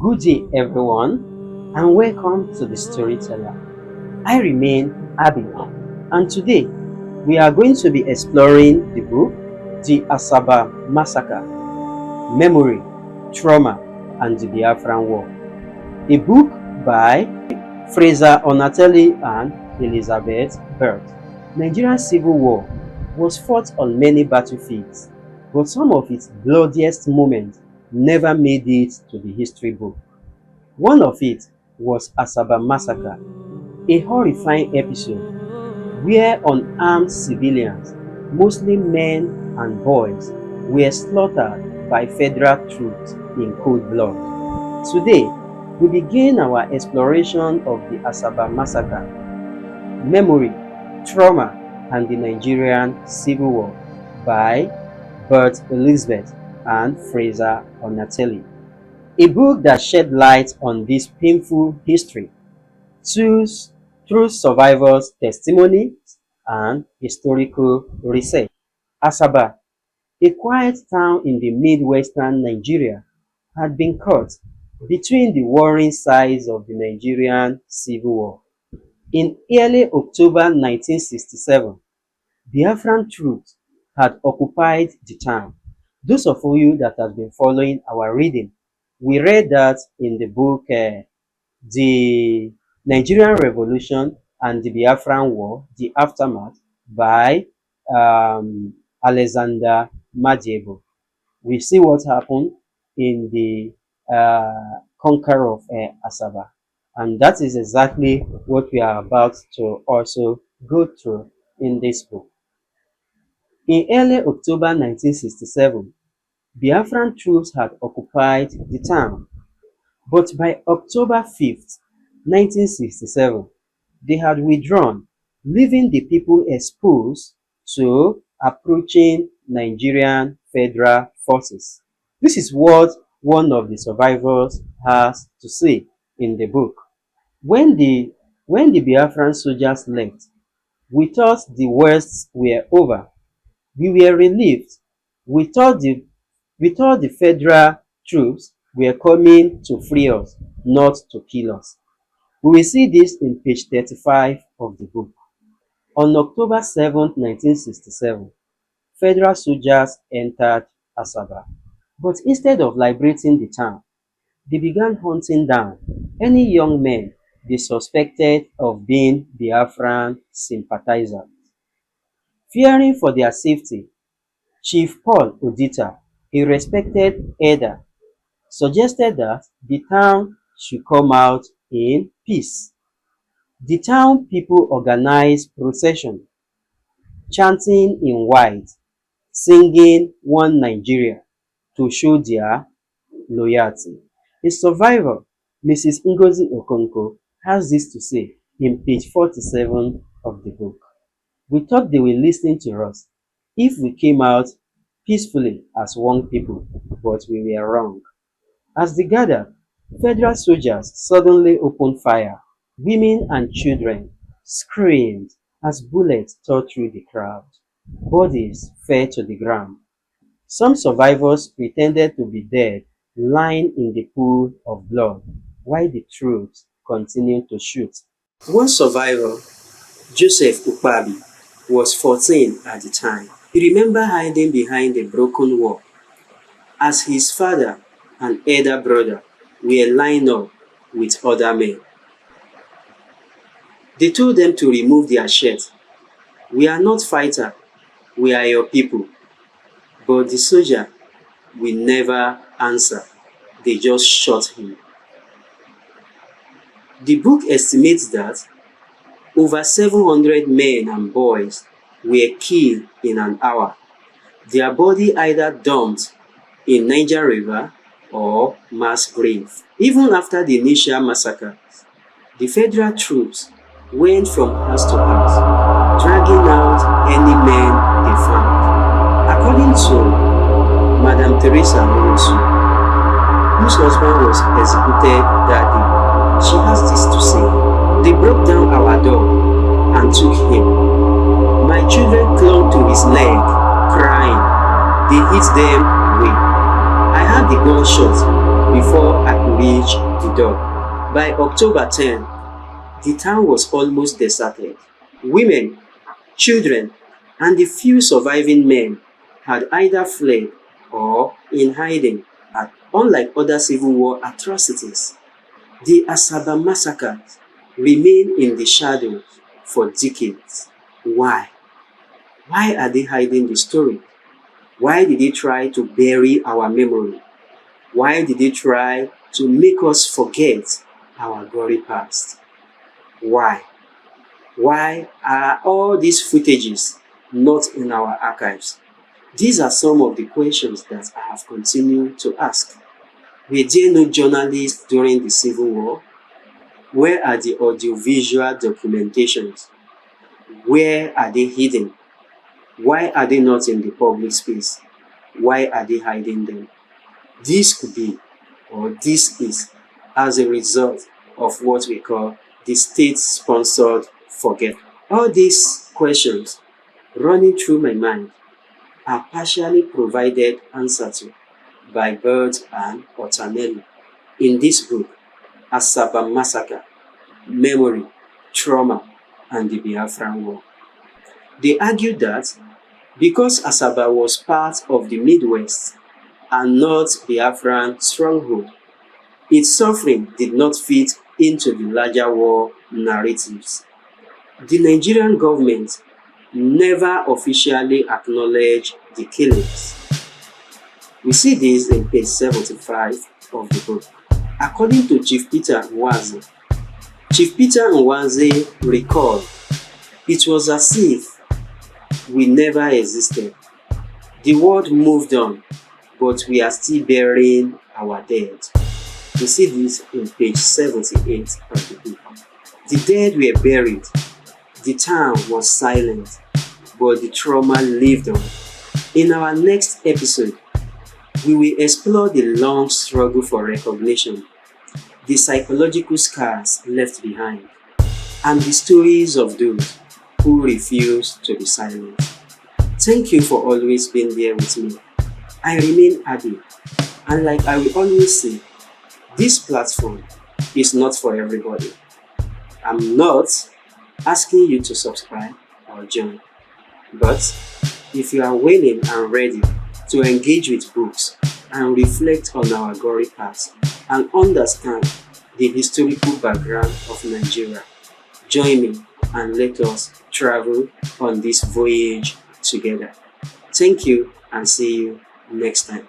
Good day, everyone, and welcome to the Storyteller. I remain Abby, and today we are going to be exploring the book The Asaba Massacre, Memory, Trauma, and the Biafran War. A book by Fraser Onateli and Elizabeth Burt. Nigerian Civil War was fought on many battlefields, but some of its bloodiest moments never made it to the history book. One of it was Asaba Massacre, a horrifying episode where unarmed civilians, mostly men and boys, were slaughtered by federal troops in cold blood. Today, we begin our exploration of the Asaba Massacre, Memory, Trauma, and the Nigerian Civil War by Burt Elizabeth and Fraser Onateli. A book that shed light on this painful history through survivors' testimonies and historical research. Asaba, a quiet town in the Midwestern Nigeria, had been caught between the warring sides of the Nigerian Civil War. In early October 1967, Biafran troops had occupied the town. Those of you that have been following our reading, we read that in the book The Nigerian Revolution and the Biafran War, The Aftermath by Alexander Majebo. We see what happened in the conquer of Asaba. And that is exactly what we are about to also go through in this book. In early October 1967, Biafran troops had occupied the town, but by October 5th, 1967, they had withdrawn, leaving the people exposed to approaching Nigerian federal forces. This is what one of the survivors has to say in the book. When the Biafran soldiers left, we thought the worst were over. We were relieved. We thought the federal troops were coming to free us, not to kill us. We will see this in page 35 of the book. On October 7, 1967, federal soldiers entered Asaba, but instead of liberating the town, they began hunting down any young men they suspected of being Biafran sympathizers. Fearing for their safety, Chief Paul Odita, a respected elder, suggested that the town should come out in peace. The town people organized procession, chanting in white, singing One Nigeria to show their loyalty. A survivor, Mrs. Ngozi Okonko, has this to say in page 47 of the book. We thought they were listening to us if we came out peacefully as one people, but we were wrong. As they gathered, federal soldiers suddenly opened fire. Women and children screamed as bullets tore through the crowd. Bodies fell to the ground. Some survivors pretended to be dead, lying in the pool of blood, while the troops continued to shoot. One survivor, Joseph Ukpabi, was 14 at the time. He remembered hiding behind a broken wall as his father and elder brother were lined up with other men. They told them to remove their shirts. "We are not fighters, we are your people." But the soldier will never answer. They just shot him. The book estimates that over 700 men and boys were killed in an hour. Their body either dumped in Niger River or mass grave. Even after the initial massacre, the federal troops went from house to house, dragging out any men they found. According to Madame Teresa Morosu, whose husband was executed that day, she has this to say: "They broke down our door and took him. My children clung to his leg, crying. They hit them away. I heard the gunshot, before I could reach the door. By October 10, the town was almost deserted. Women, children, and the few surviving men had either fled or in hiding. Unlike other Civil War atrocities, the Asaba massacre remained in the shadows for decades. Why? Why are they hiding the story? Why did they try to bury our memory? Why did they try to make us forget our gory past? Why? Why are all these footages not in our archives? These are some of the questions that I have continued to ask. Were there no journalists during the Civil War? Where are the audiovisual documentations? Where are they hidden? Why are they not in the public space? Why are they hiding them? This could be, or this is, as a result of what we call the state-sponsored forget. All these questions running through my mind are partially provided answer to by Bird and Otanelli in this book, Asaba Massacre, Memory, Trauma, and the Biafran War. They argue that because Asaba was part of the Midwest and not Biafran stronghold, its suffering did not fit into the larger war narratives. The Nigerian government never officially acknowledged the killings. We see this in page 75 of the book. According to Chief Peter Nwanze, Chief Peter Nwanze recalled, it was as if we never existed. The world moved on, but we are still burying our dead. We see this in page 78 of the book. The dead were buried, the town was silent, but the trauma lived on. In our next episode, we will explore the long struggle for recognition, the psychological scars left behind, and the stories of those who refuse to be silent. Thank you for always being there with me. I remain Abi, and like I will always say, this platform is not for everybody. I'm not asking you to subscribe or join, but if you are willing and ready to engage with books and reflect on our gory past and understand the historical background of Nigeria, join me and let us travel on this voyage together. Thank you and see you next time.